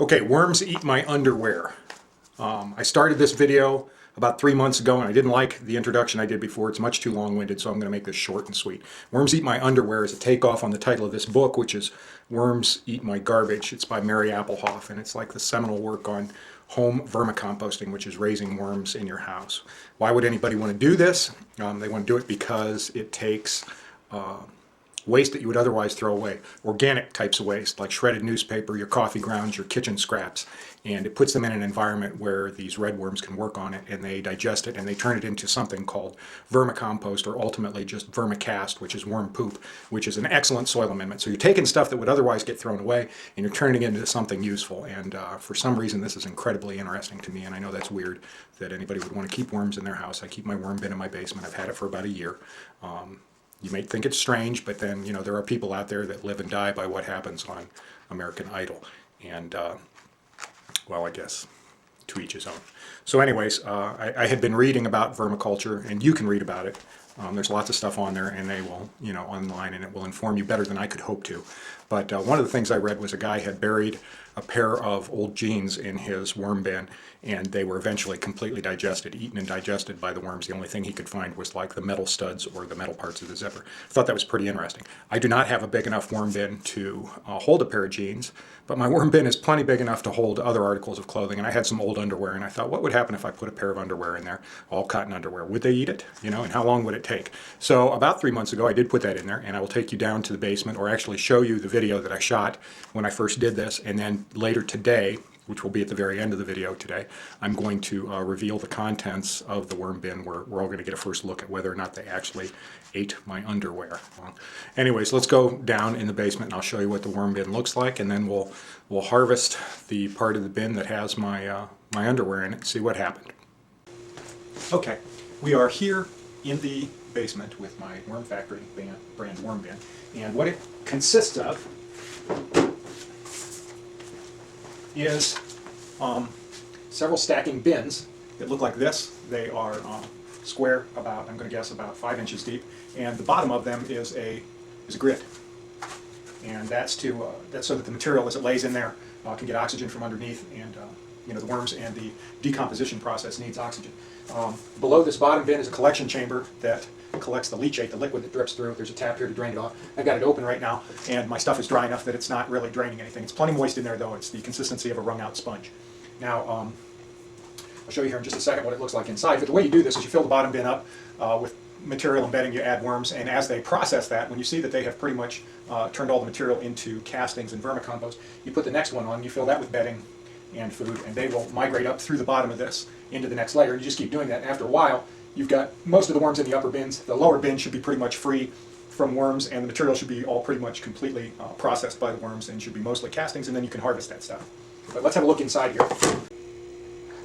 Okay, worms eat my underwear. I started this video about 3 months ago and I didn't like the introduction I did before. It's much too long-winded, so I'm going to make this short and sweet. Worms Eat My Underwear is a takeoff on the title of this book, which is Worms Eat My Garbage. It's by Mary Applehoff, and it's like the seminal work on home vermicomposting, which is raising worms in your house. Why would anybody want to do this? They want to do it because it takes waste that you would otherwise throw away, organic types of waste like shredded newspaper, your coffee grounds, your kitchen scraps, and it puts them in an environment where these red worms can work on it and they digest it and they turn it into something called vermicompost, or ultimately just vermicast, which is worm poop, which is an excellent soil amendment. So you're taking stuff that would otherwise get thrown away and you're turning it into something useful, and for some reason this is incredibly interesting to me, and I know that's weird that anybody would want to keep worms in their house. I keep my worm bin in my basement. I've had it for about a year. You may think it's strange, but then, you know, there are people out there that live and die by what happens on American Idol. And, well, I guess to each his own. So anyways, I had been reading about vermiculture, and you can read about it. There's lots of stuff on there, and they will, you know, online, and it will inform you better than I could hope to. But one of the things I read was a guy had buried a pair of old jeans in his worm bin, and they were eventually completely digested, eaten and digested by the worms. The only thing he could find was like the metal studs or the metal parts of the zipper. I thought that was pretty interesting. I do not have a big enough worm bin to hold a pair of jeans, but my worm bin is plenty big enough to hold other articles of clothing, and I had some old underwear, and I thought, what would happen if I put a pair of underwear in there, all cotton underwear? Would they eat it? You know, and how long would it take? So about 3 months ago, I did put that in there, and I will take you down to the basement, or actually show you the video that I shot when I first did this, and then later today, which will be at the very end of the video today, I'm going to reveal the contents of the worm bin. We're all going to get a first look at whether or not they actually ate my underwear. Well, anyways, let's go down in the basement and I'll show you what the worm bin looks like, and then we'll harvest the part of the bin that has my my underwear in it and see what happened. Okay, we are here in the basement with my Worm Factory brand worm bin, and what it consists of is several stacking bins that look like this. They are square, about, I'm going to guess, about 5 inches deep, and the bottom of them is a grid, and that's so that the material as it lays in there can get oxygen from underneath, and you know, the worms and the decomposition process needs oxygen. Below this bottom bin is a collection chamber that collects the leachate, the liquid that drips through. There's a tap here to drain it off. I've got it open right now, and my stuff is dry enough that it's not really draining anything. It's plenty moist in there, though. It's the consistency of a wrung out sponge. Now, I'll show you here in just a second what it looks like inside. But the way you do this is you fill the bottom bin up with material embedding, you add worms, and as they process that, when you see that they have pretty much turned all the material into castings and vermicompost, you put the next one on, you fill that with bedding and food, and they will migrate up through the bottom of this into the next layer. You just keep doing that, and after a while, you've got most of the worms in the upper bins. The lower bin should be pretty much free from worms, and the material should be all pretty much completely processed by the worms, and should be mostly castings, and then you can harvest that stuff. But let's have a look inside here.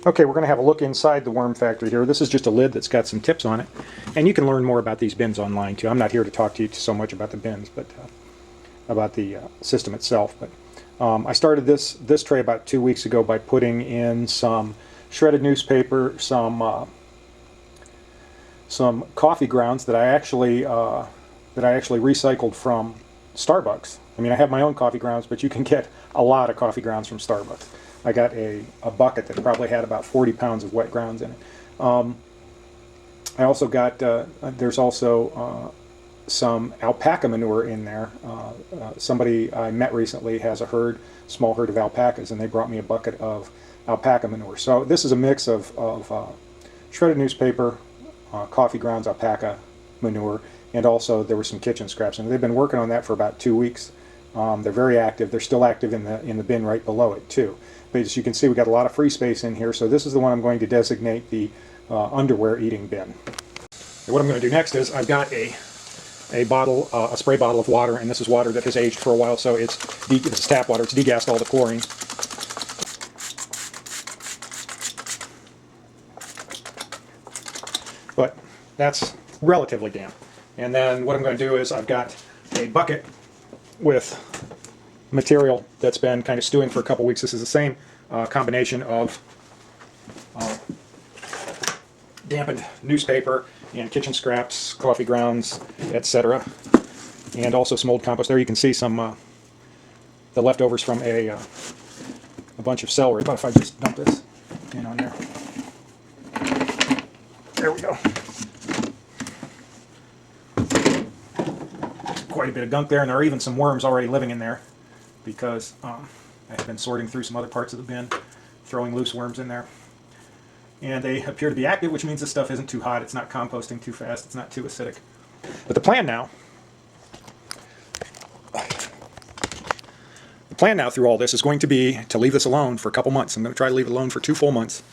Okay, we're going to have a look inside the Worm Factory here. This is just a lid that's got some tips on it, and you can learn more about these bins online too. I'm not here to talk to you so much about the bins, but about the system itself. But I started this tray about 2 weeks ago by putting in some shredded newspaper, some coffee grounds that I actually recycled from Starbucks. I mean, I have my own coffee grounds, but you can get a lot of coffee grounds from Starbucks. I got a bucket that probably had about 40 pounds of wet grounds in it. I also got, there's also some alpaca manure in there. Somebody I met recently has a small herd of alpacas, and they brought me a bucket of alpaca manure. So this is a mix of shredded newspaper, coffee grounds, alpaca manure, and also there were some kitchen scraps. And they've been working on that for about 2 weeks. They're very active. They're still active in the bin right below it too. But as you can see, we got a lot of free space in here. So this is the one I'm going to designate the underwear eating bin. And what I'm going to do next is I've got a bottle, a spray bottle of water, and this is water that has aged for a while. So it's tap water. It's degassed all the chlorine. But that's relatively damp. And then what I'm going to do is I've got a bucket with material that's been kind of stewing for a couple weeks. This is the same combination of dampened newspaper and kitchen scraps, coffee grounds, etc., and also some old compost. There you can see some the leftovers from a a bunch of celery. How about if I just dump this in on there? There we go. Quite a bit of gunk there, and there are even some worms already living in there because I've been sorting through some other parts of the bin, throwing loose worms in there. And they appear to be active, which means this stuff isn't too hot, it's not composting too fast, it's not too acidic. But the plan now through all this is going to be to leave this alone for a couple months. I'm going to try to leave it alone for 2 full months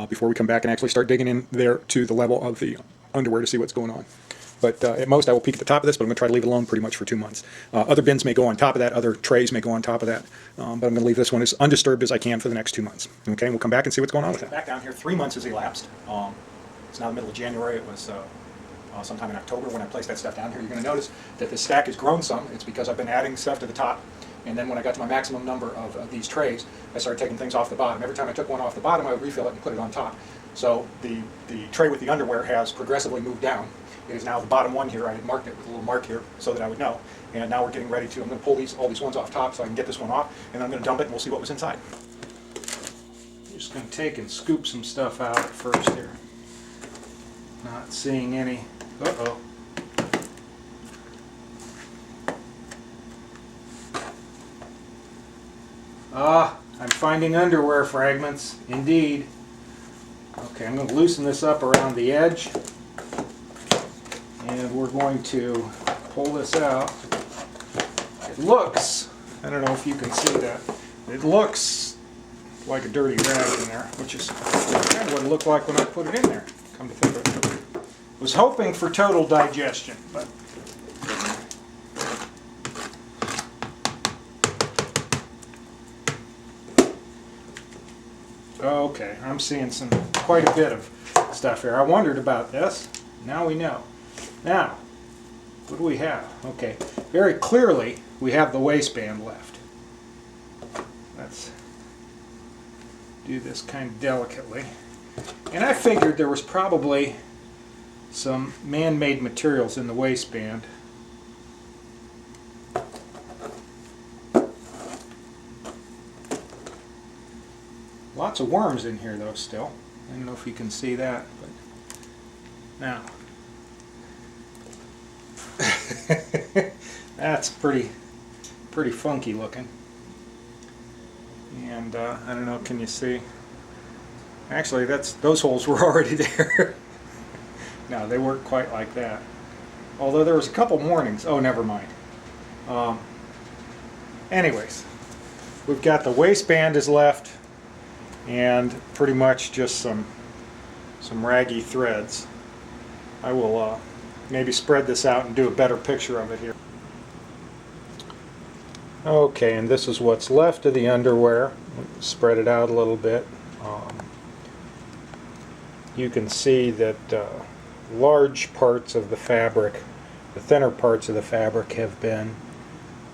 before we come back and actually start digging in there to the level of the underwear to see what's going on. But at most I will peek at the top of this, but I'm going to try to leave it alone pretty much for 2 months. Other bins may go on top of that, other trays may go on top of that, but I'm going to leave this one as undisturbed as I can for the next 2 months. Okay, we'll come back and see what's going on with it. Back down here, 3 months has elapsed. It's now the middle of January. It was sometime in October when I placed that stuff down here. You're going to notice that the stack has grown some. It's because I've been adding stuff to the top. And then when I got to my maximum number of these trays, I started taking things off the bottom. Every time I took one off the bottom, I would refill it and put it on top. So the tray with the underwear has progressively moved down. It is now the bottom one here. I had marked it with a little mark here so that I would know. And now we're getting ready to, I'm going to pull all these ones off top so I can get this one off, and I'm going to dump it and we'll see what was inside. I'm just going to take and scoop some stuff out first here. Not seeing any. Uh-oh. Ah, I'm finding underwear fragments, indeed. Okay, I'm going to loosen this up around the edge, and we're going to pull this out. It looks, I don't know if you can see that, it looks like a dirty rag in there, which is kind of what it looked like when I put it in there, come to think of it. Was hoping for total digestion, but okay, I'm seeing quite a bit of stuff here. I wondered about this. Now we know. Now, what do we have? Okay, very clearly we have the waistband left. Let's do this kind of delicately. And I figured there was probably some man-made materials in the waistband. Lots of worms in here though still. I don't know if you can see that, but now that's pretty funky looking. And I don't know, can you see? Actually, those holes were already there. No, they weren't quite like that. Although there was a couple warnings. Oh, never mind. Anyways, we've got the waistband is left, and pretty much just some raggy threads. I will maybe spread this out and do a better picture of it here. Okay, and this is what's left of the underwear. Spread it out a little bit. You can see that large parts of the fabric, the thinner parts of the fabric, have been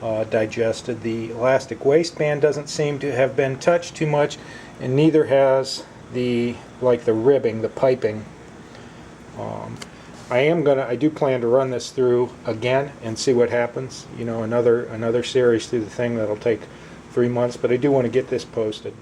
digested. The elastic waistband doesn't seem to have been touched too much, and neither has the ribbing, the piping. I do plan to run this through again and see what happens. You know, another series through the thing that'll take 3 months, but I do want to get this posted.